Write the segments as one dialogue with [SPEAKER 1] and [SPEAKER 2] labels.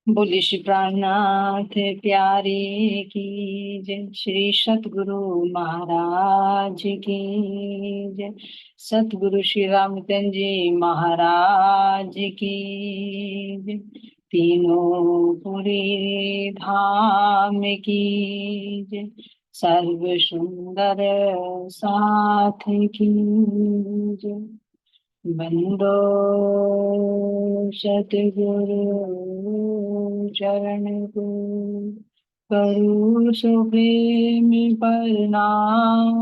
[SPEAKER 1] बोले श्री प्राणनाथ प्यारे की जय। श्री सतगुरु महाराज की जय। सतगुरु श्री रामचंद्र जी महाराज की जय। तीनों पुरी धाम की जय। सर्व सुंदर साथ की जय। बंदो सतगुरु चरण को करू सुप्रेम प्रणाम।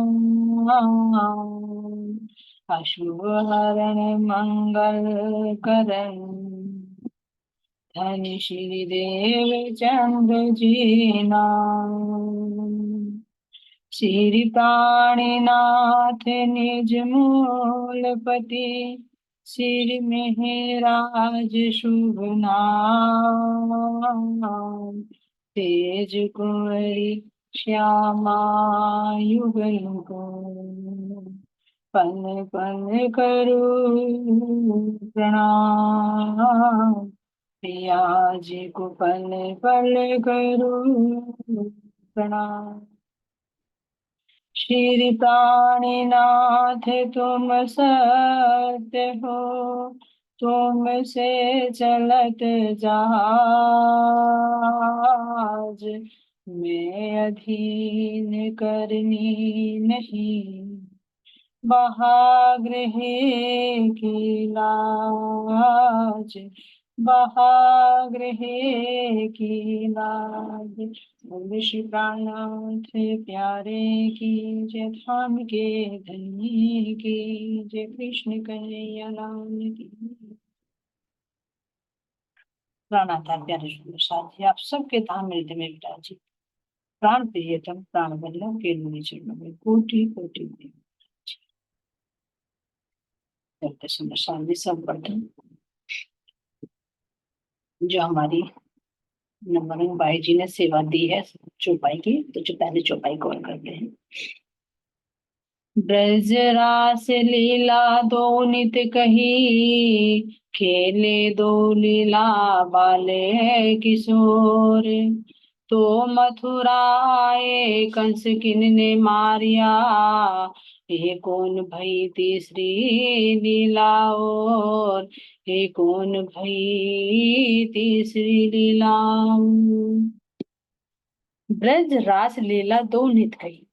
[SPEAKER 1] अशुभ हरण मंगल करण धन श्री देव चंद्र जी नाम। श्री प्राणीनाथ निज मूलपति सिर मेहराज शुभ नाम। तेज कुंवरी श्यामा युगल पन पन करो प्रणाम। पिया जी को पल पल करो प्रणाम। श्री प्राणीनाथ तुम सत्य हो, तुम से चलत जहाज। मैं अधीन करनी नहीं, बहाग्रह की लाज। बहाग्रह की लाज। बोले श्री प्राणनाथ प्यारे की जय। धाम के धन्य की जय। कृष्ण कन्हैया लाल की। प्राणाधार प्यारे सुंदर साथी, आप सबके धाम हृदय में विराजित प्राण प्रियतम प्राण वल्लभ के लिए चरणों में कोटि कोटि करते सुंदर साथी। सर्वप्रथम जो हमारी नमन बाई जी ने सेवा दी है चौपाई की, तो जो पहले चौपाई कौन करते हैं। ब्रज रास लीला दो नित कही, खेले दो लीला बाले किशोर। तो मथुरा आए कंस किन्ने मारिया, ये कौन भई तीसरी लीला और। ये कौन भई तीसरी लीला। ब्रज रास लीला दो नित कही।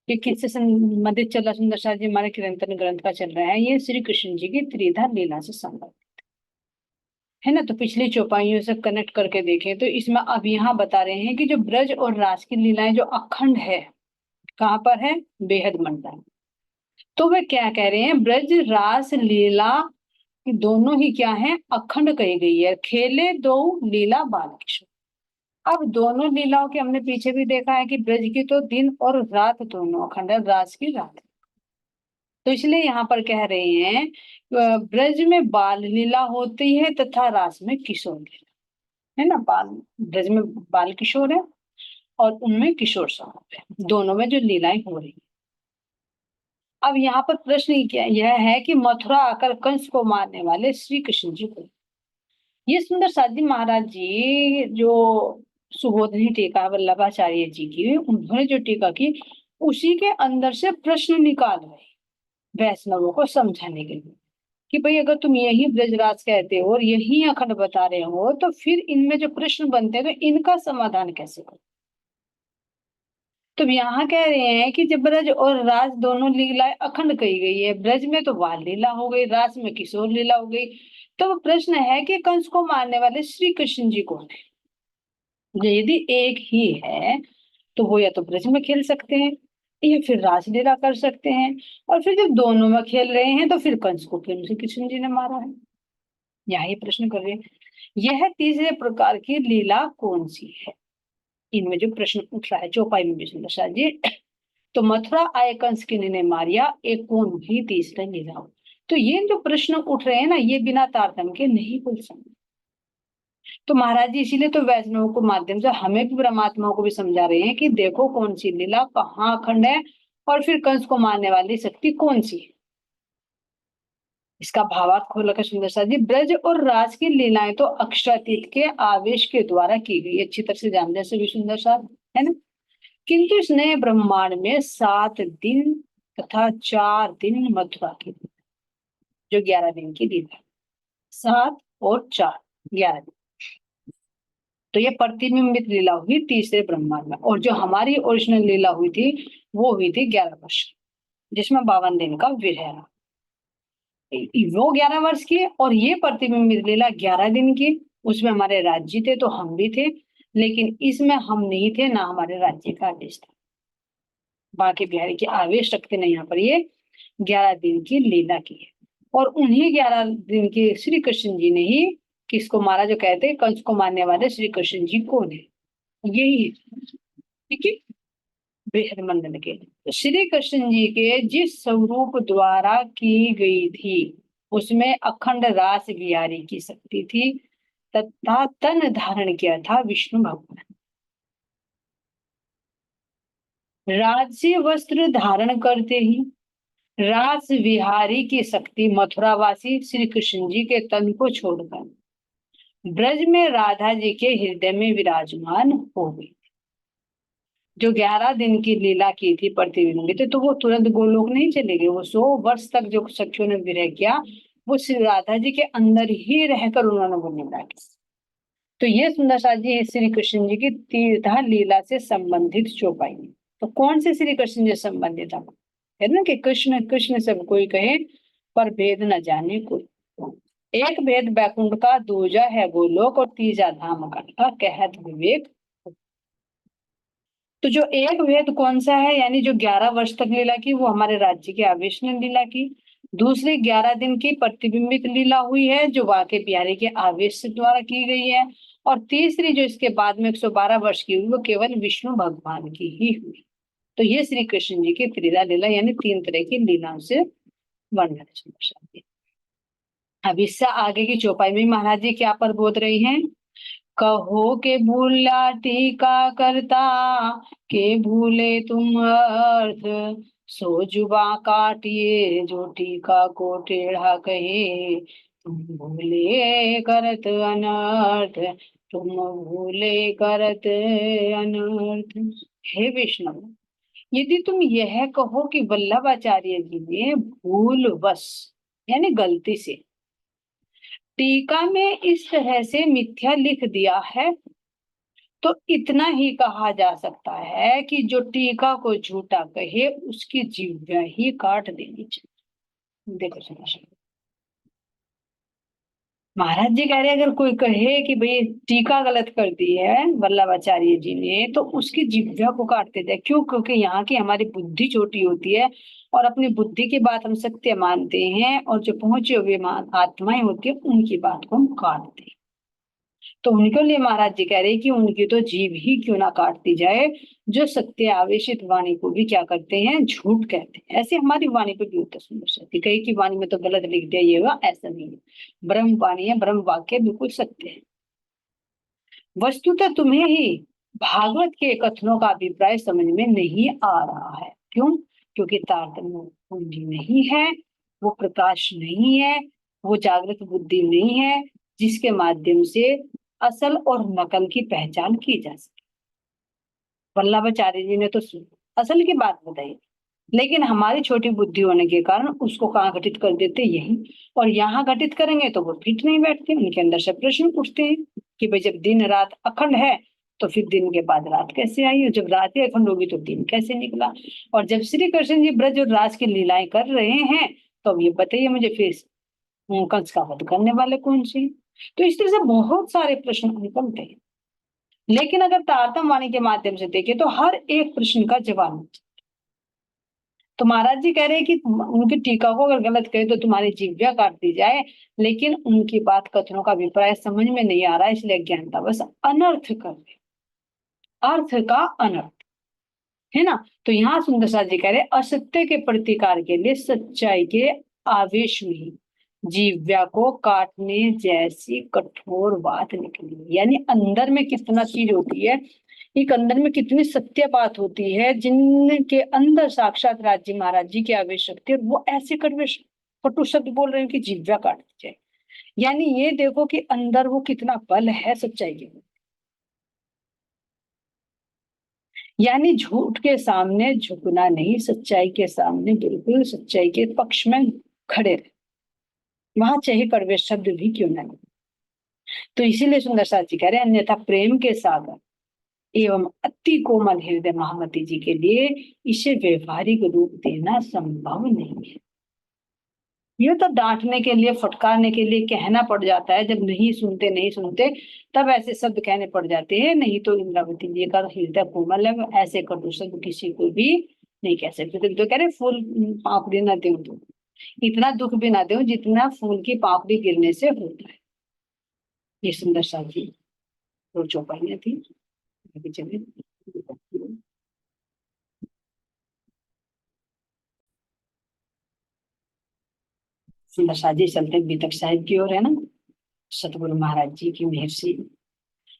[SPEAKER 1] ये किससे संबंधित चल रहा सुंदर शाह जी, हमारे कीर्तन ग्रंथ का चल रहा है। ये श्री कृष्ण जी की त्रिधा लीला से संबंधित है ना। तो पिछली चौपाइयों से कनेक्ट करके देखें तो इसमें अब यहाँ बता रहे हैं कि जो ब्रज और रास की लीलाएं जो अखंड है, कहाँ पर है, बेहद मंडल। तो वे क्या कह रहे हैं, ब्रज रास लीला दोनों ही क्या है, अखंड कही गई है। खेले दो लीला बाल किशोर। अब दोनों लीलाओं के हमने पीछे भी देखा है कि ब्रज की तो दिन और रात दोनों अखंड है, रास की रात। तो इसलिए यहाँ पर कह रहे हैं ब्रज में बाल लीला होती है तथा रास में किशोर लीला, है ना। बाल ब्रज में बाल किशोर है और उनमें किशोर स्वरूप है, दोनों में जो लीलाएं हो रही है। अब यहाँ पर प्रश्न क्या यह है कि मथुरा आकर कंस को मारने वाले श्री कृष्ण जी को, ये सुंदर सादी महाराज जी जो सुबोधनी टीका वल्लभाचार्य जी की, उन्होंने जो टीका की उसी के अंदर से प्रश्न निकाल रहे वैष्णवों को समझाने के लिए कि भाई अगर तुम यही ब्रजराज कहते हो और यही अखंड बता रहे हो, तो फिर इनमें जो प्रश्न बनते हैं तो इनका समाधान कैसे करो। तो यहाँ कह रहे हैं कि जब ब्रज और राज दोनों लीलाएं अखंड कही गई है, ब्रज में तो बाल लीला हो गई, रास में किशोर लीला हो गई। तो प्रश्न है कि कंस को मारने वाले श्री कृष्ण जी कौन है। यदि एक ही है तो वो या तो ब्रज में खेल सकते हैं या फिर रासलीला कर सकते हैं, और फिर जब दोनों में खेल रहे हैं तो फिर कंस को क्यों श्री कृष्ण जी ने मारा है। यहाँ ये प्रश्न कर रहे हैं, यह तीसरे प्रकार की लीला कौन सी है। इनमें जो प्रश्न उठ रहा है चौपाई में विष्णु प्रसाद जी, तो मथुरा आए कंस किन्हीं ने मारिया, एक कौन भी तीसरा लीला हो। तो ये जो प्रश्न उठ रहे हैं ना, ये बिना तारतम्य के नहीं बोल सकते। तो महाराज जी इसीलिए तो वैष्णव को माध्यम से हमें भी परमात्मा को भी समझा रहे हैं कि देखो कौन सी लीला कहाँ अखंड है और फिर कंस को मारने वाली शक्ति कौन सी है। इसका भावार्थ खोल कर सुंदर सा जी, ब्रज और राज की लीलाएं तो अक्षरातीत के आवेश के द्वारा की गई, अच्छी तरह से जान जैसे भी सुंदर सा है ना। किंतु इस नए ब्रह्मांड में 7 दिन तथा 4 दिन मथुरा की, जो 11 दिन की लीला, 7 और 4, 11 दिन। तो ये प्रतिबिंबित लीला हुई तीसरे ब्रह्मांड में, और जो हमारी ओरिजिनल लीला हुई थी वो हुई थी 11 वर्ष, जिसमें 52 दिन का विरह रहा। वो 11 वर्ष की, और ये प्रतिबिंबित लीला 11 दिन की। उसमें हमारे राज्य थे तो हम भी थे, लेकिन इसमें हम नहीं थे, ना हमारे राज्य का आदेश था। बाकी बिहारी के आवेश रखते नहीं, यहाँ पर ये 11 दिन की लीला की है। और उन्हीं 11 दिन के श्री कृष्ण जी ने ही किसको मारा, जो कहते हैं कंस को मारने वाले श्री कृष्ण जी कौन है, यही है, ठीक है, बृहद मंडल के। तो श्री कृष्ण जी के जिस स्वरूप द्वारा की गई थी उसमें अखंड रास बिहारी की शक्ति थी, तथा तन धारण किया था विष्णु भगवान। राज्य वस्त्र धारण करते ही रास विहारी की शक्ति मथुरावासी श्री कृष्ण जी के तन को छोड़कर ब्रज में राधा जी के हृदय में विराजमान हो गई। जो 11 दिन की लीला की थी प्रतिबिंबित, तो वो तुरंत गोलोक नहीं चले गए, वो 100 वर्ष तक जो सखियों ने विरह किया वो श्री राधा जी के अंदर ही रहकर उन्होंने वो लीला की। तो ये सुंदर सा जी श्री कृष्ण जी की तीर्था लीला से संबंधित चौपाई। तो कौन से श्री कृष्ण जी संबंधित है ना, कि कृष्ण कृष्ण सब कोई कहे पर भेद न जाने कोई। एक भेद बैकुंठ का, दूजा है गोलोक, और तीजा धाम का कहत विवेक। तो जो एक भेद कौन सा है, यानी जो 11 वर्ष तक लीला की वो हमारे राज्य के आवेश ने लीला की। दूसरी 11 दिन की प्रतिबिंबित लीला हुई है जो वाके बिहारी के आवेश द्वारा की गई है। और तीसरी जो इसके बाद में 112 वर्ष की हुई वो केवल विष्णु भगवान की ही हुई। तो ये श्री कृष्ण जी की त्रिधा लीला, यानी 3 तरह की लीलाओं से वर्णन है। अब इससे आगे की चौपाई में महाराज जी क्या पर बोल रही हैं, कहो के भूला टीका करता, के भूले तुम अर्थ, सो जुबा काटिए जो टीका को टेढ़ा कहे, तुम भूले करत अनर्थ, तुम भूले करत अनर्थ। हे विष्णु, यदि तुम यह कहो कि वल्लभाचार्य जी ने भूलवश यानी गलती से टीका में इस तरह से मिथ्या लिख दिया है, तो इतना ही कहा जा सकता है कि जो टीका को झूठा कहे उसकी जिह्वा ही काट देनी चाहिए। देखो समझ, महाराज जी कह रहे अगर कोई कहे कि भाई टीका गलत कर दी है वल्लभाचार्य जी ने, तो उसकी जिह्वा को काटते जाए। क्यों? क्योंकि यहाँ की हमारी बुद्धि छोटी होती है और अपनी बुद्धि की बात हम सत्य मानते हैं, और जो पहुंचे हुए आत्माएं होती है उनकी बात को हम काटते हैं। तो उनके लिए महाराज जी कह रहे हैं कि उनकी तो जीभ ही क्यों ना काटती जाए, जो सत्य आवेशित वाणी को भी क्या करते हैं, झूठ कहते हैं। ऐसे हमारी वाणी पर भी होता सुंदर शक्ति, कहीं की वाणी में तो गलत लिख दिया ये हुआ, ऐसा नहीं है। ब्रह्म वाणी है, ब्रह्म वाक्य बिल्कुल सत्य है। वस्तुतः तुम्हें ही भागवत के कथनों का अभिप्राय समझ में नहीं आ रहा है। क्यों? क्योंकि तारतम्य पूंजी नहीं है, वो प्रकाश नहीं है, वो जागृत बुद्धि नहीं है जिसके माध्यम से असल और नकल की पहचान की जा सके। वल्लभाचार्य जी ने तो असल की बात बताई, लेकिन हमारी छोटी बुद्धि होने के कारण उसको कहाँ घटित कर देते, यही। और यहाँ घटित करेंगे तो वो फिट नहीं बैठते, उनके अंदर से प्रश्न उठते हैं कि भाई जब दिन रात अखंड है तो फिर दिन के बाद रात कैसे आई, और जब रात ही अखंड होगी तो दिन कैसे निकला। और जब श्री कृष्ण जी ब्रज और राज की लीलाएं कर रहे हैं तो अब ये बताइए मुझे फिर कंस का वध करने वाले कौन से। तो इस तरह से बहुत सारे प्रश्न निकलते हैं, लेकिन अगर तारतम वाणी के माध्यम से देखें तो हर एक प्रश्न का जवाब। तो महाराज जी कह रहे हैं कि उनकी टीका को अगर गलत कहे तो तुम्हारी जिह्वा काट दी जाए, लेकिन उनकी बात कथनों का अभिप्राय समझ में नहीं आ रहा है, इसलिए ज्ञानता बस अनर्थ कर रहे, अर्थ का अनर्थ, है ना। तो यहाँ सुंदर सा जी कह रहे असत्य के प्रतिकार के लिए सच्चाई के आवेश में ही जिह्वा को काटने जैसी कठोर बात निकली। यानी अंदर में कितना चीज होती है, एक अंदर में कितनी सत्य बात होती है, जिनके अंदर साक्षात राज्य महाराज जी की आवेश शक्ति है, वो ऐसे कड़वे कटु शब्द बोल रहे हैं कि जिह्वा काट दी जाए। यानी ये देखो कि अंदर वो कितना बल है सच्चाई के। यानी झूठ के सामने झुकना नहीं, सच्चाई के सामने बिल्कुल सच्चाई के पक्ष में खड़े रहे, वहां चाहे कड़वे शब्द भी क्यों ना हो। तो इसीलिए सुंदर साथ जी कह रहे हैं, अन्यथा प्रेम के सागर एवं अति कोमल हृदय महामती जी के लिए इसे व्यवहारिक रूप देना संभव नहीं है। ये तो डांटने के लिए, फटकारने के लिए कहना पड़ जाता है, जब नहीं सुनते नहीं सुनते तब ऐसे शब्द कहने पड़ जाते हैं। नहीं तो इंद्रावती जी का हृदय कोमल है, ऐसे कटु शब्द किसी को भी नहीं कह सकते। तो कह रहे फूल पापड़ी ना दो, तो इतना दुख भी ना दो जितना फूल की पापड़ी गिरने से होता है। ये सुंदर सा जी दो चौपाइयां थी। चलिए सुंदर सा जी चलते बीतक साहिब की ओर, है ना। सतगुरु महाराज जी की मेहर से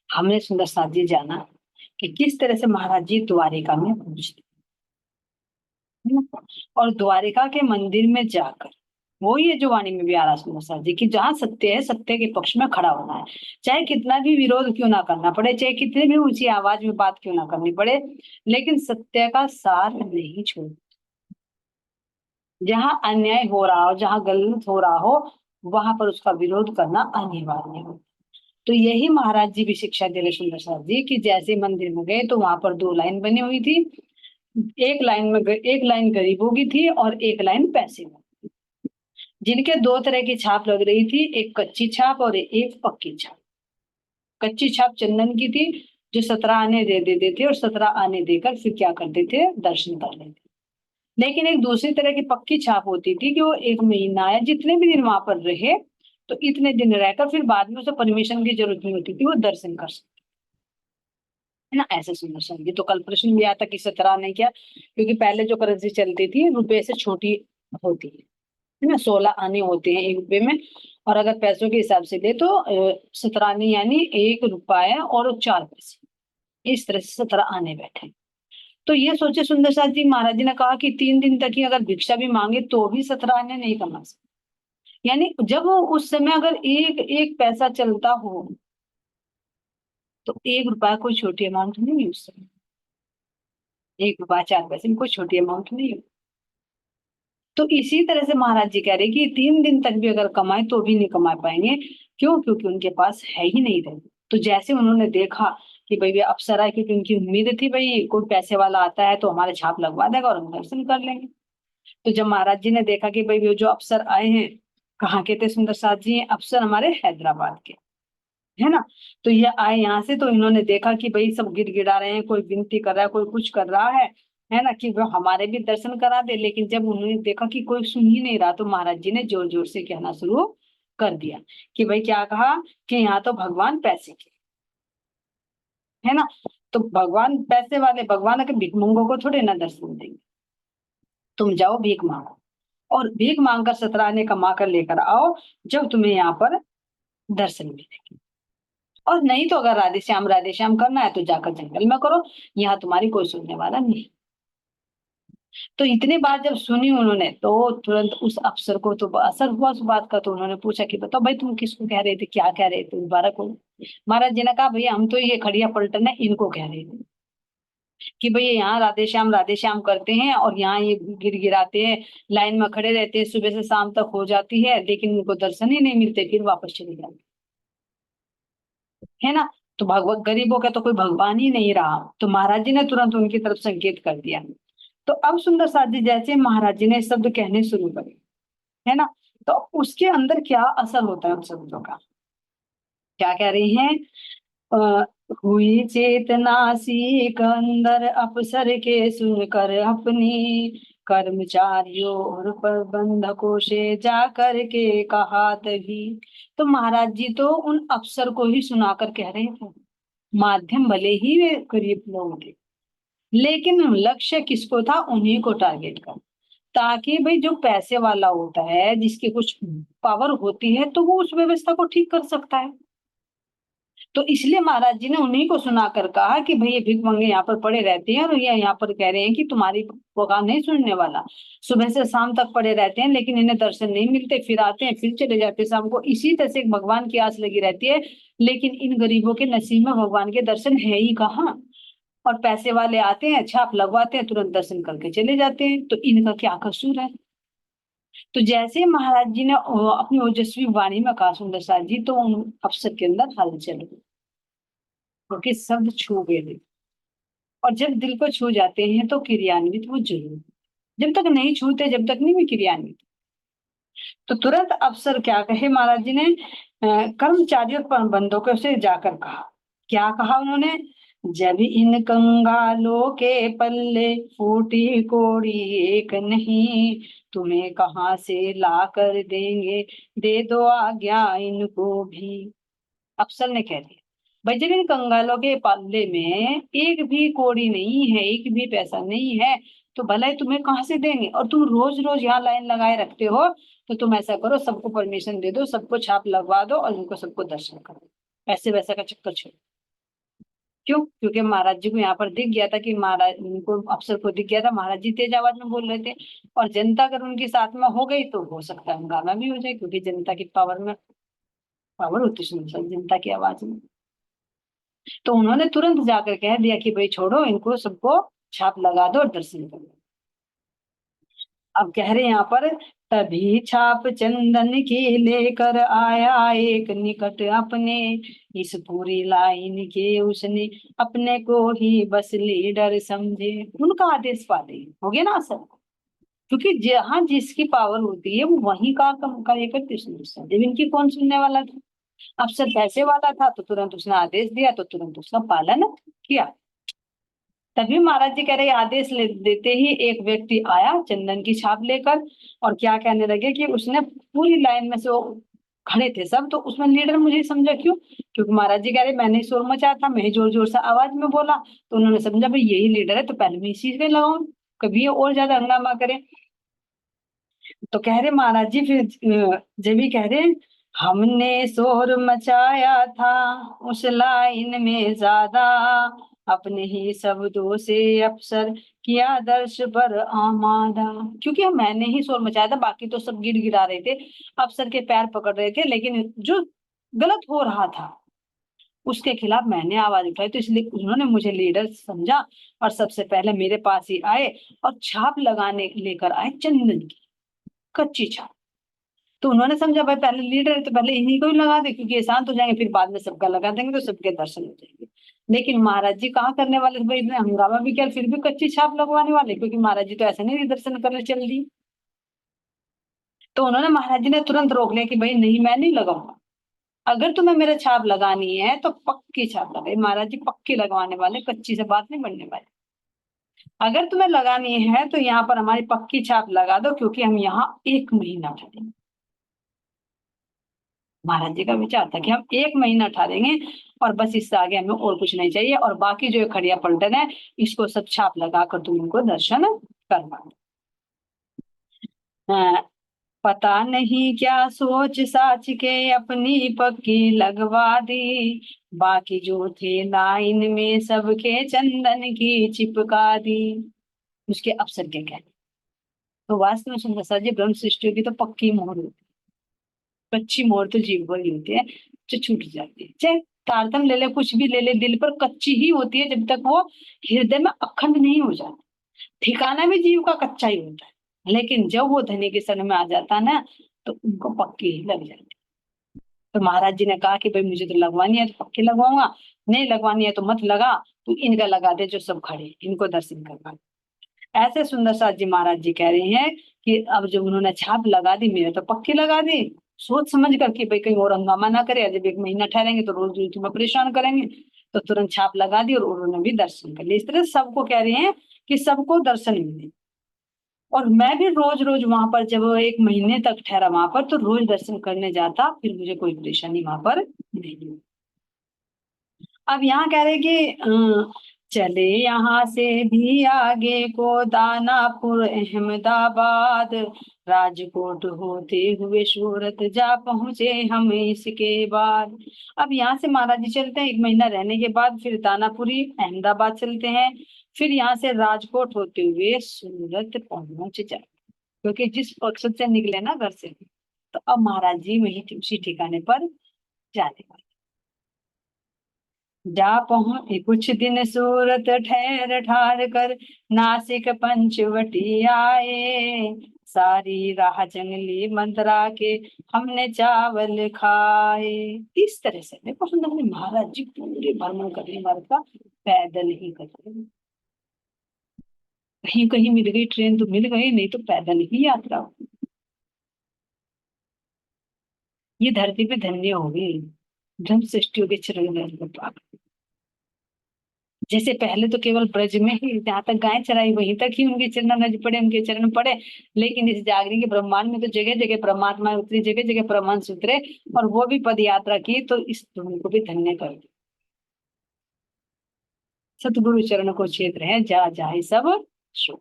[SPEAKER 1] हमने सुंदर साथ जी जाना कि किस तरह से महाराज जी द्वारिका में पहुंचे, है ना? और द्वारिका के मंदिर में जाकर वो ये जो वाणी में भी आ रहा सुंदर साथ जी की, जहाँ सत्य है सत्य के पक्ष में खड़ा होना है, चाहे कितना भी विरोध क्यों ना करना पड़े, चाहे कितनी भी ऊंची आवाज में बात क्यों ना करनी पड़े, लेकिन सत्य का साथ नहीं छोड़। जहाँ अन्याय हो रहा हो, जहाँ गलत हो रहा हो, वहां पर उसका विरोध करना अनिवार्य हो। तो यही महाराज जी भी शिक्षा दे रहे सुंदर साथ जी की, जैसे मंदिर में गए तो वहां पर दो लाइन बनी हुई थी। एक लाइन गरीबों की थी और एक लाइन पैसे में, जिनके दो तरह की छाप लग रही थी, एक कच्ची छाप और एक पक्की छाप। कच्ची छाप चंदन की थी, जो 17 आने दे देते थे और 17 आने देकर फिर क्या करते थे, दर्शन कर लेते। लेकिन एक दूसरी तरह की पक्की छाप होती थी कि वो 1 महीना या जितने भी दिन वहां पर रहे, तो इतने दिन रहकर फिर बाद में उसे परमिशन की जरूरत नहीं होती थी, वो दर्शन कर सकते, है ना। ऐसे सुंदर संगीत तो कल प्रश्न भी आया था कि 17 ने क्या, क्योंकि पहले जो करेंसी चलती थी रुपए से छोटी होती है ना, 16 आने होते हैं 1 रुपए में। और अगर पैसों के हिसाब से ले तो 17 आने यानी 1 रुपया और 4 पैसे, इस तरह से 17 आने बैठे। तो ये सोचे सुंदर साथ जी, महाराज जी ने कहा कि 3 दिन तक ही अगर भिक्षा भी मांगे तो भी 17 आने नहीं कमा सकते। यानी जब वो उस समय अगर एक एक पैसा चलता हो, तो 1 रुपया कोई छोटी अमाउंट नहीं है उस समय। 1 रुपया 4 पैसे में कोई छोटी अमाउंट नहीं है। तो इसी तरह से महाराज जी कह रहे कि 3 दिन तक भी अगर कमाए तो भी नहीं कमा पाएंगे। क्यों? क्योंकि उनके पास है ही नहीं रहे। तो जैसे उन्होंने देखा कि भाई ये अप्सरा है, क्योंकि उनकी उम्मीद थी भाई कोई पैसे वाला आता है तो हमारे छाप लगवा देगा और हम दर्शन कर लेंगे। तो जब महाराज जी ने देखा कि भाई ये जो अफसर आए हैं कहाँ के थे, सुंदर साथ जी हैं अफसर हमारे हैदराबाद के, है ना। तो ये आए यहाँ से, तो इन्होंने देखा कि भाई सब गिड़गिड़ा रहे हैं, कोई विनती कर रहा है, कोई कुछ कर रहा है ना, कि वो हमारे भी दर्शन करा दे। लेकिन जब उन्होंने देखा कि कोई सुन ही नहीं रहा, तो महाराज जी ने जोर जोर से कहना शुरू कर दिया कि भाई क्या कहा कि यहाँ तो भगवान पैसे के, है ना। तो भगवान पैसे वाले, भगवान के भिखमंगों को थोड़े ना दर्शन देंगे। तुम जाओ भीख मांगो और भीख मांगकर 17 आने कमा कर लेकर आओ, जब तुम्हें यहाँ पर दर्शन मिलेंगे। और नहीं तो अगर राधे श्याम करना है तो जाकर जंगल में करो, यहाँ तुम्हारी कोई सुनने वाला नहीं। तो इतनी बात जब सुनी उन्होंने, तो तुरंत उस अफसर को तो असर हुआ उस बात का। तो उन्होंने पूछा कि बताओ भाई तुम किसको कह रहे थे, क्या कह रहे थे, दोबारा को। महाराज जी ने कहा भैया हम तो ये खड़िया पलटन है इनको कह रहे थे कि भैया यहाँ राधे श्याम करते हैं और यहाँ ये गिड़गिड़ाते हैं, लाइन में खड़े रहते हैं, सुबह से शाम तक हो जाती है लेकिन उनको दर्शन ही नहीं मिलते, फिर वापस चले जाते, है ना। तो भगवत गरीबों का तो कोई भगवान ही नहीं रहा। तो महाराज जी ने तुरंत उनकी तरफ संकेत कर दिया। तो अब सुंदर साथ जी जैसे महाराज जी ने शब्द कहने शुरू करे, है ना, तो उसके अंदर क्या असर होता है उन शब्दों का। क्या कह रही हैं, अ, हुई चेतना सी अंदर अफसर के सुनकर अपनी, कर्मचारियों और प्रबंधकों से जा कर के कहा तभी। तो महाराज जी तो उन अफसर को ही सुनाकर कह रहे थे, माध्यम भले ही वे गरीब लोग थे, लेकिन लक्ष्य किसको था, उन्हीं को टारगेट कर, ताकि भाई जो पैसे वाला होता है, जिसकी कुछ पावर होती है, तो वो उस व्यवस्था को ठीक कर सकता है। तो इसलिए महाराज जी ने उन्हीं को सुनाकर कहा कि भाई ये भिख मंगे यहाँ पर पड़े रहते हैं और ये यहाँ पर कह रहे हैं कि तुम्हारी पुकार नहीं सुनने वाला। सुबह से शाम तक पड़े रहते हैं लेकिन इन्हें दर्शन नहीं मिलते, फिर आते हैं फिर चले जाते हैं शाम को। इसी तरह से भगवान की आस लगी रहती है, लेकिन इन गरीबों के नसीब में भगवान के दर्शन है ही कहाँ। और पैसे वाले आते हैं, छाप लगवाते हैं, तुरंत दर्शन करके चले जाते हैं, तो इनका क्या कसूर है। तो जैसे महाराज जी ने अपनी ओजस्वी वाणी में कहा सुंदर साथ जी, तो उन अफसर के अंदर हलचल हुई, क्योंकि शब्द छू गए थे। और जब दिल को छू जाते हैं तो क्रियान्वित वो जरूर, जब तक नहीं छूते जब तक नहीं भी क्रियान्वित। तो तुरंत अफसर क्या कहे महाराज जी ने, कर्मचारियों पर बंदों से जाकर कहा। क्या कहा उन्होंने, जब इन कंगालों के पल्ले फूटी कोड़ी एक नहीं, तुम्हें कहाँ से ला कर देंगे, दे दो आज्ञा इनको भी। अफसर ने कह दिया, भाई जब इन कंगालों के पल्ले में एक भी कौड़ी नहीं है, एक भी पैसा नहीं है, तो भला ही तुम्हें कहाँ से देंगे। और तुम रोज रोज यहाँ लाइन लगाए रखते हो, तो तुम ऐसा करो, सबको परमिशन दे दो, सबको छाप लगवा दो और इनको सबको दर्शन करो। ऐसे वैसा का चक्कर छोड़ो। क्यों? क्योंकि महाराज जी को यहाँ पर दिख गया था कि महाराज उनको, अफसर को दिख गया था महाराज जी तेज आवाज में बोल रहे थे, और जनता अगर उनके साथ में हो गई तो हो सकता है हंगामा भी हो जाए, क्योंकि जनता की पावर में पावर होती है जनता की आवाज में। तो उन्होंने तुरंत जाकर कह दिया कि भाई छोड़ो इनको, सबको छाप लगा दो और दर्शन करो। अब कह रहे यहाँ पर, तभी छाप चंदन की लेकर आया एक निकट अपने, इस पूरी लाइन के उसने अपने को ही बस लीडर समझे। उनका आदेश पाले हो गया ना सर, क्योंकि जहां जिसकी पावर होती है वो वही का कार्य करते। जब इनकी कौन सुनने वाला था। अफसर पैसे वाला था तो तुरंत उसने आदेश दिया, तो तुरंत उसका पालन किया। तभी महाराज जी कह रहे आदेश देते ही एक व्यक्ति आया चंदन की छाप लेकर, और क्या कहने लगे कि उसने पूरी लाइन में से वो खड़े थे सब, तो उसमें लीडर मुझे समझा। क्यों? क्योंकि महाराज जी कह रहे मैंने शोर मचाया था, मैं जोर जोर से आवाज में बोला, तो उन्होंने समझा भाई यही लीडर है, तो पहले मैं इसी से लगाऊं, कभी ये और ज्यादा हंगामा करे। तो कह रहे महाराज जी फिर जब भी कह रहे, हमने शोर मचाया था उस लाइन में ज्यादा, अपने ही शब्दों से अफसर किया दर्श पर आमादा। क्योंकि हम मैंने ही शोर मचाया था, बाकी तो सब गिड़गिड़ा रहे थे, अफसर के पैर पकड़ रहे थे, लेकिन जो गलत हो रहा था उसके खिलाफ मैंने आवाज उठाई, तो इसलिए उन्होंने मुझे लीडर समझा और सबसे पहले मेरे पास ही आए और छाप लगाने लेकर आए चंदन की कच्ची छाप। तो उन्होंने समझा भाई पहले लीडर है तो पहले इन्हीं को ही लगा दे, क्योंकि ये शांत हो जाएंगे, फिर बाद में सबका लगा देंगे तो सबके दर्शन हो जाएंगे। लेकिन महाराज जी कहाँ करने वाले थे भाई, इतने हंगामा भी किया फिर भी कच्ची छाप लगवाने वाले, क्योंकि महाराज जी तो ऐसे नहीं दर्शन करने चल दी। तो उन्होंने, महाराज जी ने तुरंत रोक लिया कि भाई नहीं, मैं नहीं लगाऊंगा, अगर तुम्हें मेरे छाप लगानी है तो पक्की छाप लगाई। महाराज जी पक्की लगवाने वाले, कच्ची से बात नहीं बनने वाली। अगर तुम्हें लगानी है तो यहाँ पर हमारी पक्की छाप लगा दो, क्योंकि हम यहाँ 1 महीना ठहरेंगे। महाराज जी का विचार था कि हम 1 महीना ठहरेंगे और बस इससे आगे हमें और कुछ नहीं चाहिए, और बाकी जो खड़िया पलटन है इसको सब छाप लगा कर तुम इनको दर्शन करवा दो। पता नहीं क्या सोच साच के अपनी पक्की लगवा दी, बाकी जो थे लाइन में सबके चंदन की चिपका दी। उसके अफसर के कहने, तो वास्तव में सुंदर सा जी ब्रह्म सृष्टि की तो पक्की मोहर होती है, कच्ची मोहर तो जीव पर ही होती है जो छूट जाती है। चाहे तारतम ले ले, कुछ भी ले ले, दिल पर कच्ची ही होती है जब तक वो हृदय में अखंड नहीं हो जाती। ठिकाना भी जीव का कच्चा ही होता है, लेकिन जब वो धनी के शरण में आ जाता है ना, तो उनको पक्की ही लग जाती है। तो महाराज जी ने कहा कि भाई मुझे तो लगवानी है तो पक्की लगवाऊंगा, नहीं लगवानी है तो मत लगा, तू इनका लगा दे जो सब खड़े, इनको दर्शन करवा। ऐसे सुंदर साथ जी महाराज जी कह रहे हैं कि अब जब उन्होंने छाप लगा दी, मेरे तो पक्की लगा दी, सोच समझ कर कि भाई कहीं और हंगामा ना करे, जब 1 महीना ठहरेंगे तो रोज रोज तुम्हें परेशान करेंगे, तो तुरंत छाप लगा दी और उन्होंने भी दर्शन कर लिया। इस तरह सबको कह रहे हैं कि सबको दर्शन मिले। और मैं भी रोज रोज वहां पर, जब 1 महीने तक ठहरा वहां पर, तो रोज दर्शन करने जाता, फिर मुझे कोई परेशानी वहां पर नहीं हुई। अब यहाँ कह रहे कि चले यहाँ से भी आगे को दानापुर अहमदाबाद, राजकोट होते हुए सूरत जा पहुंचे हम इसके बाद। अब यहाँ से महाराज जी चलते हैं, 1 महीना रहने के बाद फिर दानापुरी अहमदाबाद चलते हैं, फिर यहाँ से राजकोट होते हुए सूरत पहुंच जाए, क्योंकि जिस मकसद से निकले ना घर से, तो अब महाराज जी वही उसी ठिकाने पर जाने वाले। जा पहुंचे कुछ दिन सूरत ठहर ठार कर, नासिक पंचवटी आए, सारी राह जंगली मंदरा के हमने चावल खाए। इस तरह से देखो, हमने महाराज जी पूरे भ्रमण करने वाले का पैदल ही करते हैं। कहीं कहीं मिल गई ट्रेन तो मिल गई, नहीं तो पैदल ही यात्रा हो। ये धरती पे धन्य हो गई ब्रह्म सृष्टियों के चरण में प्राप्त। जैसे पहले तो केवल ब्रज में ही जहाँ तक गाय चराई वहीं तक ही उनके चरण रज पड़े, उनके चरण पड़े, लेकिन इस जागरण के ब्रह्मांड में तो जगह जगह परमात्मा उतरी, जगह जगह परमांश उतरे, और वो भी पद यात्रा की, तो इस धूम को भी धन्य कर दिया। सतगुरु चरण को क्षेत्र है जा जाए सब सो।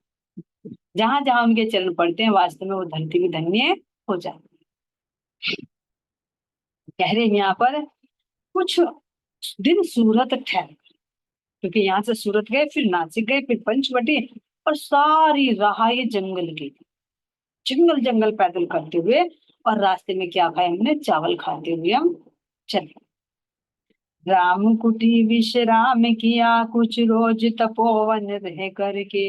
[SPEAKER 1] जहां जहां उनके चरण पड़ते हैं वास्तव में वो धरती भी धन्य हो जाती है। कह रहे हैं यहाँ पर कुछ दिन सूरत ठहर, क्योंकि यहाँ से सूरत गए, फिर नासिक गए, फिर पंचवटी, और सारी राह ये जंगल की, जंगल जंगल पैदल करते हुए, और रास्ते में क्या खाया हमने, चावल खाते हुए हम चले। राम कुटी विश्राम किया कुछ रोज तपोवन रह करके।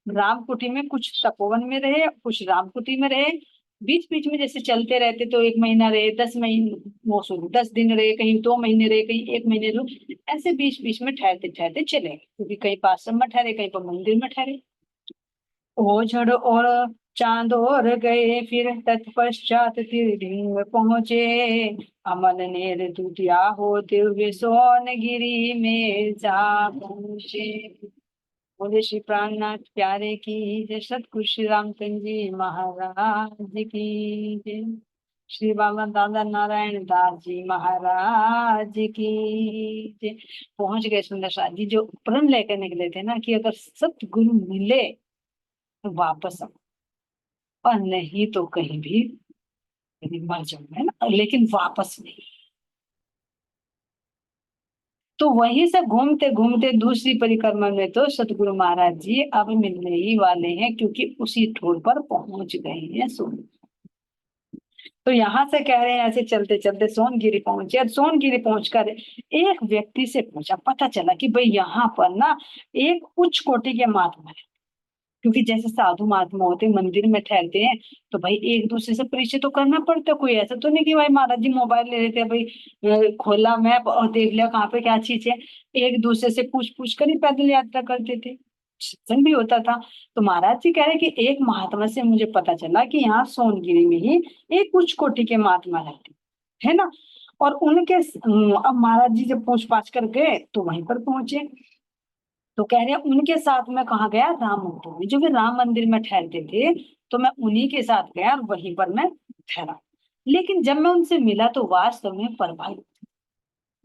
[SPEAKER 1] राम कुटी में कुछ तपोवन में रहे, कुछ राम कुटी में रहे, बीच बीच में जैसे चलते रहते, तो 1 महीना रहे, 10 महीने, वो सॉरी 10 दिन रहे, कहीं 2 महीने रहे, कहीं 1 महीने रहे, ऐसे बीच बीच में ठहरते ठहरते चले, क्योंकि कहीं आश्रम में ठहरे, कहीं पर मंदिर में ठहरे। ओझड़ और चांदोर गए, फिर तत्पश्चात तिरडिंग पहुंचे, अमल नेर दुतिया होते हुए सोनगिरी में जा पहुंचे। बोले श्री प्राणनाथ प्यारे की जय, सतगुरु श्री रामचंद्र जी महाराज की जय, श्री बाबा दादा नारायण दास जी महाराज की जय। पहुंच गए सुंदर साथ जी, जो प्रण लेकर निकले थे ना कि अगर सतगुरु मिले तो वापस आओ, और नहीं तो कहीं भी मर जाओ, है ना, लेकिन वापस नहीं। तो वहीं से घूमते घूमते दूसरी परिक्रमा में तो सतगुरु महाराज जी अब मिलने ही वाले हैं, क्योंकि उसी ठोर पर पहुंच गए हैं सोन। तो यहाँ से कह रहे हैं ऐसे चलते चलते सोनगिरी पहुंचे, और सोनगिरी पहुंचकर एक व्यक्ति से पूछा, पता चला कि भाई यहाँ पर ना एक उच्च कोटि के महात्मा है, क्योंकि जैसे साधु महात्मा होते मंदिर में ठहरते हैं, तो भाई एक दूसरे से परिचय तो करना पड़ता है। कोई ऐसा तो नहीं कि भाई महाराज जी मोबाइल ले लेते हैं, भाई खोला मैप और देख लिया कहाँ पे क्या चीज है। एक दूसरे से पूछ पूछ कर ही पैदल यात्रा करते थे, सत्संग भी होता था। तो महाराज जी कह रहे कि एक महात्मा से मुझे पता चला कि यहाँ सोनगिरी में ही एक उच्च कोटि के महात्मा रहते है ना, और उनके अब महाराज जी जब पूछ पाछ कर गए तो वहीं पर पहुंचे। तो कह रहे हैं उनके साथ में कहा गया, राम मंदिर में, जो भी राम मंदिर में ठहरते थे, तो मैं उन्हीं के साथ गया और वहीं पर मैं ठहरा। लेकिन जब मैं उनसे मिला तो वास्तव में प्रभावित,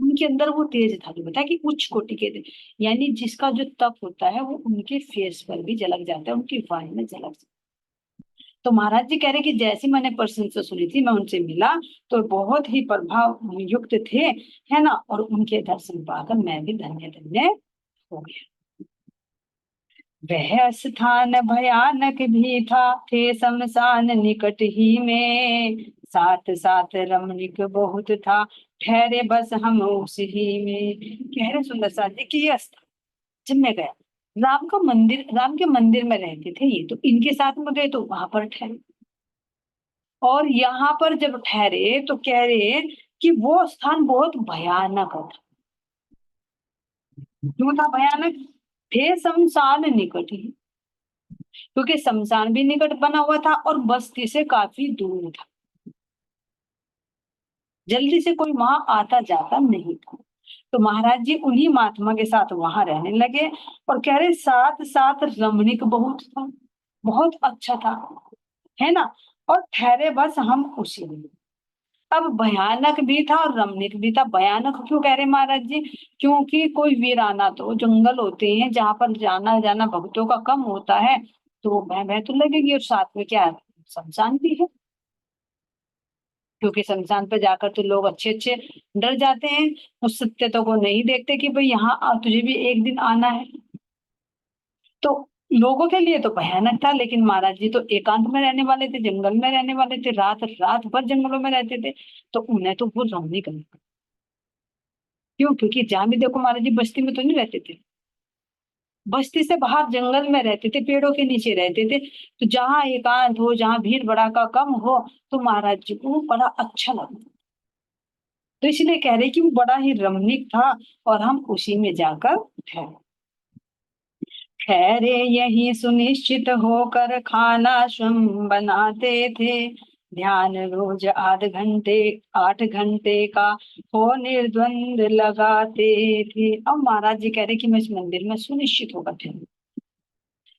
[SPEAKER 1] उनके अंदर वो तेज था जो बता कि उच्च कोटि के थे, यानी जिसका जो तप होता है वो उनके फेस पर भी झलक जाता है, उनकी वाणी में झलक जाता है। तो महाराज जी कह रहे कि जैसी मैंने प्रशंसा सुनी थी, मैं उनसे मिला तो बहुत ही प्रभाव युक्त थे, है ना, और उनके दर्शन पाकर मैं भी धन्य धन्य हो गया। वह स्थान भयानक भी था, थे शमशान निकट ही में, साथ साथ रमणीक बहुत था, ठहरे बस हम उस ही में। कह रहे सुंदर साथ जी की ये स्थान जब मैं गया, राम का मंदिर, राम के मंदिर में रहते थे ये, तो इनके साथ में गए तो वहां पर ठहरे, और यहाँ पर जब ठहरे तो कह रहे कि वो स्थान बहुत भयानक था। क्यों था भयानक, थे शमशान निकट ही, क्योंकि शमशान भी निकट बना हुआ था और बस्ती से काफी दूर था, जल्दी से कोई वहां आता जाता नहीं था। तो महाराज जी उन्हीं महात्मा के साथ वहां रहने लगे, और कह रहे साथ साथ रमणीक बहुत था, बहुत अच्छा था, है ना, और ठहरे बस हम उसी में। अब भयानक भी था और रमणीक भी था। भयानक क्यों कह रहे महाराज जी? क्योंकि कोई वीराना तो जंगल होते हैं जहां पर जाना जाना भक्तों का कम होता है, तो भय तो लगेगी। और साथ में क्या है, शमशान भी है, क्योंकि शमशान पे जाकर तो लोग अच्छे अच्छे डर जाते हैं, उस सत्यता को नहीं देखते कि भाई यहाँ तुझे भी एक दिन आना है। तो लोगों के लिए तो भयानक था, लेकिन महाराज जी तो एकांत में रहने वाले थे, जंगल में रहने वाले थे, रात रात भर जंगलों में रहते थे, तो उन्हें तो वो रमणीक लगा। क्यों? क्योंकि जहां भी देखो महाराज जी बस्ती में तो नहीं रहते थे, बस्ती से बाहर जंगल में रहते थे, पेड़ों के नीचे रहते थे। तो जहां एकांत हो, जहां भीड़ भड़ाका कम हो, तो महाराज जी को वो बड़ा अच्छा लगता। तो इसलिए कह रहे कि वो बड़ा ही रमणीक था और हम उसी में जाकर ठहरे। ठहरे यही सुनिश्चित होकर खाना स्वयं बनाते थे, ध्यान रोज 8 घंटे, 8 घंटे का हो निर्द्वंद लगाते थे। अब महाराज जी कह रहे कि मैं इस मंदिर में सुनिश्चित होकर ठहरूं,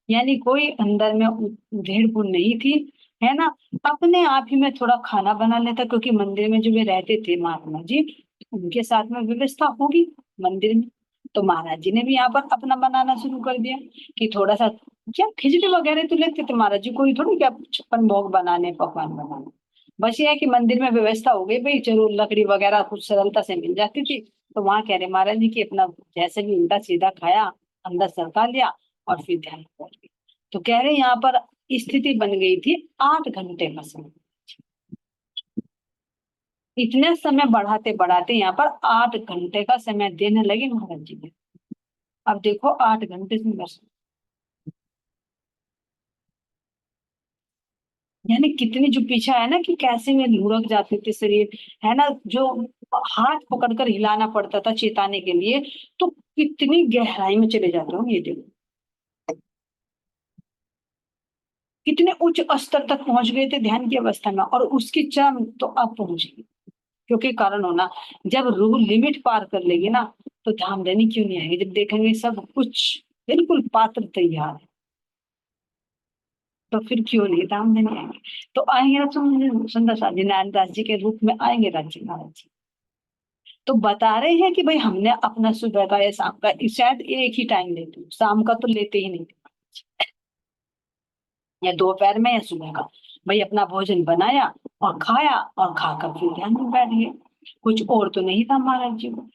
[SPEAKER 1] यानी कोई अंदर में उधेड़ बुन नहीं थी, है ना। अपने आप ही मैं थोड़ा खाना बना लेता, क्योंकि मंदिर में जो वे रहते थे महात्मा जी, उनके साथ में व्यवस्था होगी मंदिर में। तो महाराज जी ने भी यहाँ पर अपना बनाना शुरू कर दिया कि थोड़ा सा क्या खिचड़ी वगैरह तो लेते थे महाराज जी, कोई थोड़ी क्या 56 भोग बनाने, पकवान बनाने। बस ये है कि मंदिर में व्यवस्था हो गई भाई, चलो लकड़ी वगैरह कुछ सरलता से मिल जाती थी। तो वहां कह रहे महाराज जी की अपना जैसे भी उल्टा सीधा खाया, अंदर सरका लिया और फिर ध्यान कर लिया। तो कह रहे यहाँ पर स्थिति बन गई थी 8 घंटे का समय। इतने समय बढ़ाते बढ़ाते यहाँ पर 8 घंटे का समय देने लगे महाराज जी ने। अब देखो 8 घंटे से बस, यानी कितनी जो पीछा है ना कि कैसे में लुढ़क जाते थे शरीर, है ना, जो हाथ पकड़कर हिलाना पड़ता था चेताने के लिए, तो कितनी गहराई में चले जाते हो ये देखो, कितने उच्च स्तर तक पहुंच गए थे ध्यान की अवस्था में। और उसकी चरम तो अब पहुंच गई, क्योंकि कारण होना, जब रूह लिमिट पार कर लेगी ना, तो धाम देने क्यों नहीं आएगी? जब देखेंगे सब कुछ बिल्कुल पात्र तैयार है, तो फिर क्यों नहीं धाम देने आएंगे? तो आएंगे ना सुंदर सा जी, नारायण दास जी के रूप में आएंगे राज्य महाराज जी। तो बता रहे हैं कि भाई हमने अपना सुबह का या शाम का, शायद एक ही टाइम लेते हैं, शाम का तो लेते ही नहीं, या दोपहर में या सुबह का। भाई अपना भोजन बनाया और खाया, और खाकर फिर ध्यान में बैठ गए। कुछ और तो नहीं था महाराज जी को।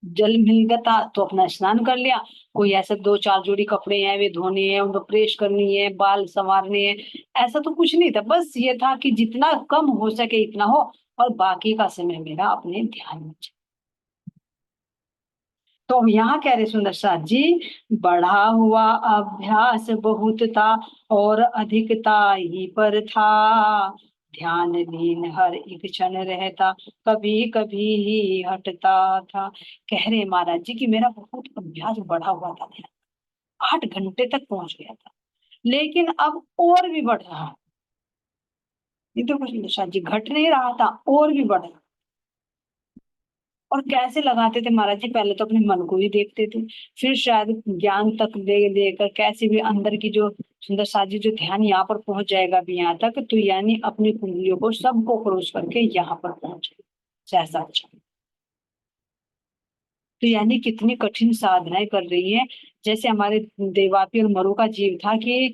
[SPEAKER 1] जल मिल गया था तो अपना स्नान कर लिया। कोई ऐसा 2-4 जोड़ी कपड़े हैं वे धोने हैं, उनको प्रेस करनी है, बाल संवारने हैं, ऐसा तो कुछ नहीं था। बस ये था कि जितना कम हो सके इतना हो, और बाकी का समय मेरा अपने ध्यान में चले। तो हम यहाँ कह रहे सुंदर साथ जी, बढ़ा हुआ अभ्यास बहुत था और अधिकता ही पर था, ध्यान लीन हर एक क्षण रहता, कभी कभी ही हटता था। कह रहे महाराज जी कि मेरा बहुत अभ्यास बढ़ा हुआ था, ध्यान 8 घंटे तक पहुंच गया था, लेकिन अब और भी बढ़ रहा। ये तो कुछ सुंदर साथ जी घट नहीं रहा था, और भी बढ़ रहा। और कैसे लगाते थे महाराज जी? पहले तो अपने मन को ही देखते थे, फिर शायद ज्ञान तक दे देकर कैसे भी अंदर की जो सुंदर साजी जो ध्यान यहाँ पर पहुंच जाएगा भी यहाँ तक, तो यानी अपनी कुंडलियों को सबको क्रॉस करके यहाँ पर पहुंचे सहसा। अच्छा, तो यानी कितनी कठिन साधनाएं कर रही है। जैसे हमारे देवापी और मरु का जीव था कि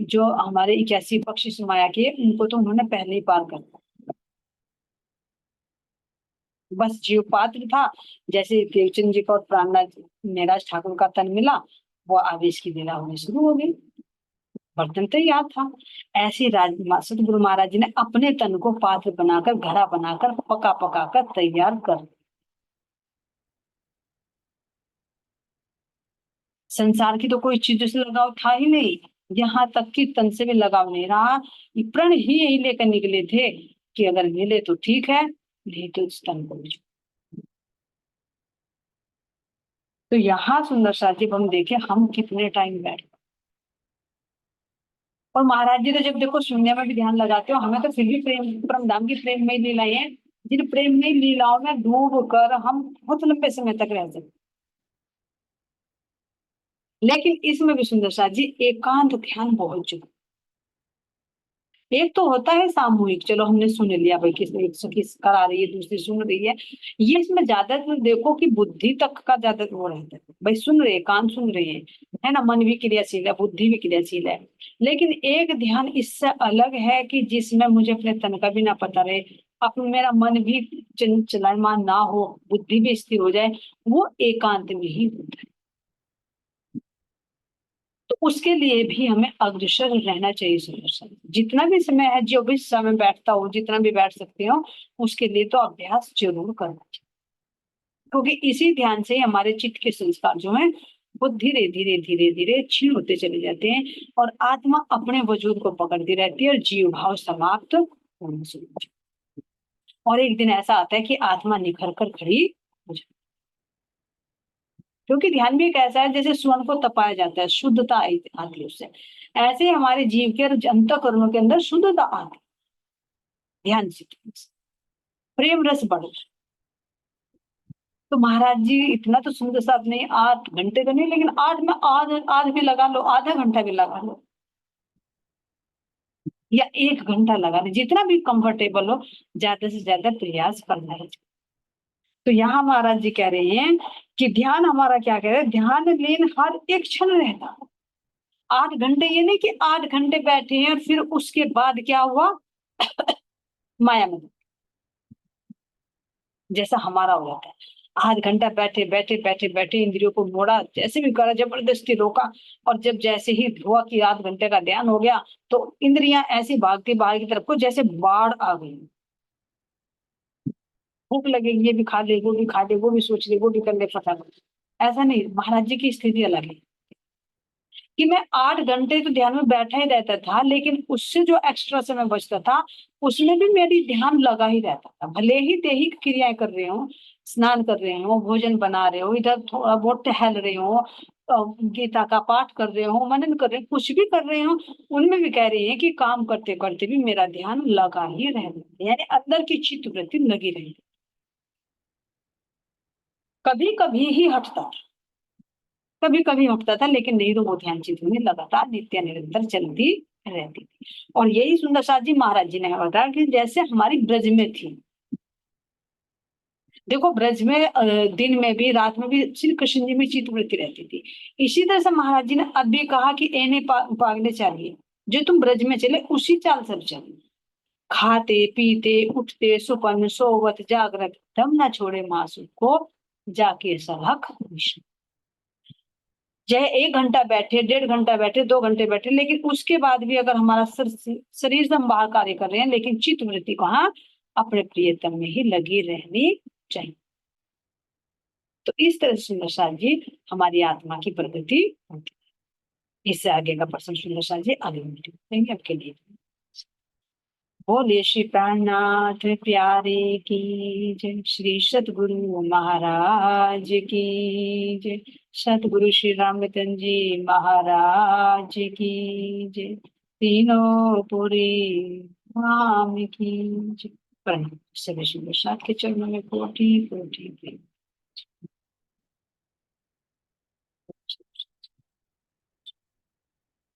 [SPEAKER 1] जो हमारे 81 पक्षी माया के, उनको तो उन्होंने पहले ही पार कर लिया। बस जीव पात्र था। जैसे देवचंद जी का और प्राणनाथ नैराज ठाकुर का तन मिला, वो आवेश की लीला होनी शुरू हो गई, बर्तन तो याद था। ऐसे सतगुरु महाराज जी ने अपने तन को पात्र बनाकर, घड़ा बनाकर, पका पका कर तैयार कर। संसार की तो कोई चीजों से लगाव था ही नहीं, यहाँ तक कि तन से भी लगाव नहीं रहा। ये प्रण ही यही लेकर निकले थे कि अगर मिले तो ठीक है, नहीं तो इस तन को भी। तो यहाँ सुंदर साथ जब हम देखें हम कितने टाइम बैठ, और महाराज जी तो जब देखो शून्य में भी ध्यान लगाते हो, हमें तो फिर भी प्रेम परम धाम की प्रेम में लीलाएं हैं, जिन प्रेम में लीलाओं में डूब कर हम बहुत लंबे समय तक रह सकते। लेकिन इसमें भी सुंदर साथ जी एकांत ध्यान बहुत जरूरी। एक तो होता है सामूहिक, चलो हमने सुन लिया भाई, किसी एक किस करा रही है, दूसरी सुन रही है, ये इसमें ज्यादातर देखो कि बुद्धि तक का ज्यादा वो रहता है, भाई सुन रहे हैं, कान सुन रहे हैं, है ना, मन भी क्रियाशील है, बुद्धि भी क्रियाशील है। लेकिन एक ध्यान इससे अलग है कि जिसमें मुझे अपने तन का भी ना पता रहे, अपने मेरा मन भी चलायमान ना हो, बुद्धि भी स्थिर हो जाए, वो एकांत में ही होता है। तो उसके लिए भी हमें अग्रसर रहना चाहिए सुदर्शन, जितना भी समय है, जो भी समय बैठता हो, जितना भी बैठ सकते हो, उसके लिए तो अभ्यास जरूर करना चाहिए, क्योंकि इसी ध्यान से ही हमारे चित्त के संस्कार जो है वो धीरे धीरे धीरे धीरे क्षीण होते चले जाते हैं, और आत्मा अपने वजूद को पकड़ती रहती है, और जीव भाव समाप्त होने से, और एक दिन ऐसा आता है कि आत्मा निखर कर खड़ी हो जाती है। क्योंकि ध्यान भी एक ऐसा है, जैसे स्वर्ण को तपाया जाता है, शुद्धता आती है उससे, ऐसे ही हमारे जीव के अंतःकरणों के अंदर शुद्धता आती है ध्यान से, प्रेम रस बढ़। तो महाराज जी इतना तो सुंदर साथ नहीं, 8 घंटे तो नहीं, लेकिन 8 में आध आध भी लगा लो, आधा घंटा भी लगा लो, या 1 घंटा लगा लो, जितना भी कंफर्टेबल हो, ज्यादा से ज्यादा प्रयास करना है। तो यहाँ महाराज जी कह रहे हैं कि ध्यान हमारा क्या कह रहे हैं, ध्यान लीन हर एक क्षण रहता। 8 घंटे ये नहीं कि 8 घंटे बैठे हैं और फिर उसके बाद क्या हुआ, माया में, जैसा हमारा हो जाता है। 8 घंटा बैठे बैठे बैठे बैठे इंद्रियों को मोड़ा, जैसे भी करा, जबरदस्ती रोका, और जब जैसे ही हुआ कि 8 घंटे का ध्यान हो गया, तो इंद्रियां ऐसी भागती बाहर की तरफ को, जैसे बाढ़ आ गई। भूख लगेगी, ये भी खा ले, वो भी खा ले, वो भी सोच ले, वो भी कर ले, फटाफट। ऐसा नहीं, महाराज जी की स्थिति अलग है कि मैं 8 घंटे तो ध्यान में बैठा ही रहता था, लेकिन उससे जो एक्स्ट्रा समय बचता था, उसमें भी मेरी ध्यान लगा ही रहता था, भले ही दैहिक क्रियाएं कर रहे हो, स्नान कर रहे हो, भोजन बना रहे हो, इधर थोड़ा बहुत टहल रहे हो, गीता का पाठ कर रहे हो, मनन कर रहे हो, कुछ भी कर रहे हो, उनमें भी कह रहे हैं कि काम करते करते भी मेरा ध्यान लगा ही रहता है, यानी अंदर की चित्त वृत्ति लगी रही। कभी कभी ही हटता था, कभी कभी हटता था, लेकिन नहीं तो वो ध्यान चित्र में लगातार नित्य निरंतर चलती रहती थी। और यही सुंदर साथ जी महाराज जी ने बताया कि जैसे हमारी ब्रज में थी, देखो ब्रज में दिन में भी रात में भी श्री कृष्ण जी में चित्तवृत्ति रहती थी। इसी तरह से महाराज जी ने अब भी कहा कि एने पागने चाहिए, जो तुम ब्रज में चले उसी चाल से चले, खाते पीते उठते सुपन सोवत जागृत, दम ना छोड़े मासु को, जाके सलख विष्णु। चाहे 1 घंटा बैठे, 1.5 घंटा बैठे, 2 घंटे बैठे, लेकिन उसके बाद भी अगर हमारा शरीर से हम बाहर कार्य कर रहे हैं, लेकिन चित्त वृत्ति कहाँ, अपने प्रियतम में ही लगी रहनी चाहिए। तो इस तरह से सुंदर साथ जी हमारी आत्मा की प्रगति होती है। इससे आगे का प्रश्न सुंदर साथ जी आगे वीडियो देंगे आपके लिए। बोले श्री प्राणनाथ प्यारे की जय, श्री सतगुरु महाराज की जय, सतगुरु श्री रामचंद्र जी महाराज की जय, तीनों पुरी धाम की जय। प्रणाम। सभी सुंदर साथ के चरणों में कोटि कोटि